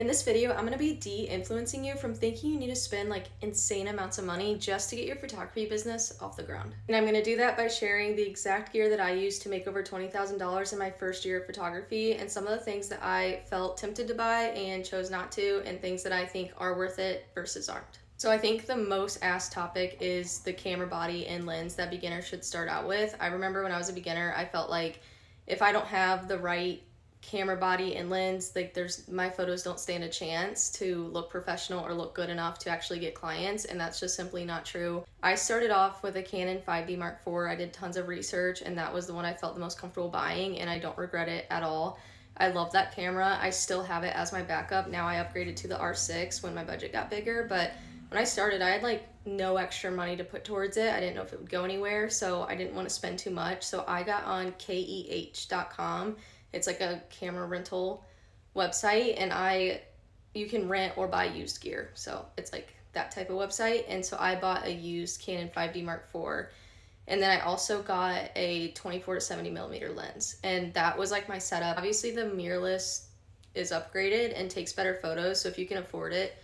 In this video, I'm going to be de-influencing you from thinking you need to spend like insane amounts of money just to get your photography business off the ground. And I'm going to do that by sharing the exact gear that I used to make over $20,000 in my first year of photography and some of the things that I felt tempted to buy and chose not to, and things that I think are worth it versus aren't. So I think the most asked topic is the camera body and lens that beginners should start out with. I remember when I was a beginner, I felt like if I don't have the right camera body and lens, like my photos don't stand a chance to look professional or look good enough to actually get clients, and that's just simply not true. I started off with a Canon 5D Mark IV. I did tons of research and that was the one I felt the most comfortable buying, and I don't regret it at all. I love that camera. I still have it as my backup. Now I upgraded to the R6 when my budget got bigger, but when I started, I had like no extra money to put towards it. I didn't know if it would go anywhere, so I didn't want to spend too much. So I got on keh.com. It's like a camera rental website, and you can rent or buy used gear. So it's like that type of website. And so I bought a used Canon 5D Mark IV. And then I also got a 24 to 70 millimeter lens. And that was like my setup. Obviously the mirrorless is upgraded and takes better photos. So if you can afford it,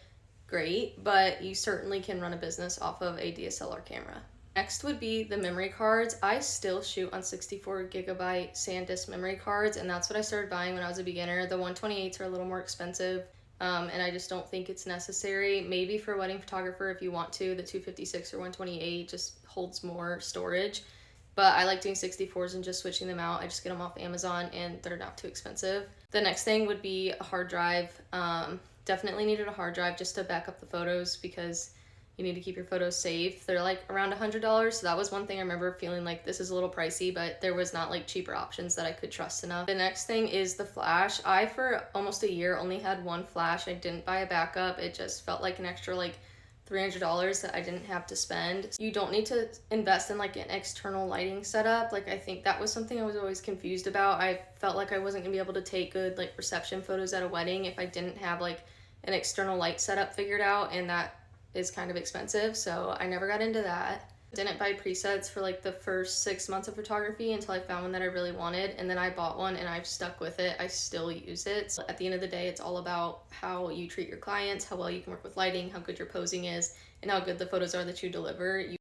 great. But you certainly can run a business off of a DSLR camera. Next would be the memory cards. I still shoot on 64 gigabyte SanDisk memory cards, and that's what I started buying when I was a beginner. The 128s are a little more expensive, and I just don't think it's necessary. Maybe for a wedding photographer if you want to. The 256 or 128 just holds more storage, but I like doing 64s and just switching them out. I just get them off Amazon and they're not too expensive. The next thing would be a hard drive. Definitely needed a hard drive just to back up the photos because you need to keep your photos safe. They're like around $100, so that was one thing I remember feeling like this is a little pricey, but there was not like cheaper options that I could trust enough. The next thing is the flash. I, for almost a year, only had one flash. I didn't buy a backup. It just felt like an extra like $300 that I didn't have to spend. You don't need to invest in like an external lighting setup. Like I think that was something I was always confused about. I felt like I wasn't gonna be able to take good like reception photos at a wedding if I didn't have like an external light setup figured out, and that is kind of expensive, so I never got into that. Didn't buy presets for like the first 6 months of photography until I found one that I really wanted, and then I bought one and I've stuck with it. I still use it. So at the end of the day, it's all about how you treat your clients, how well you can work with lighting, how good your posing is, and how good the photos are that you deliver.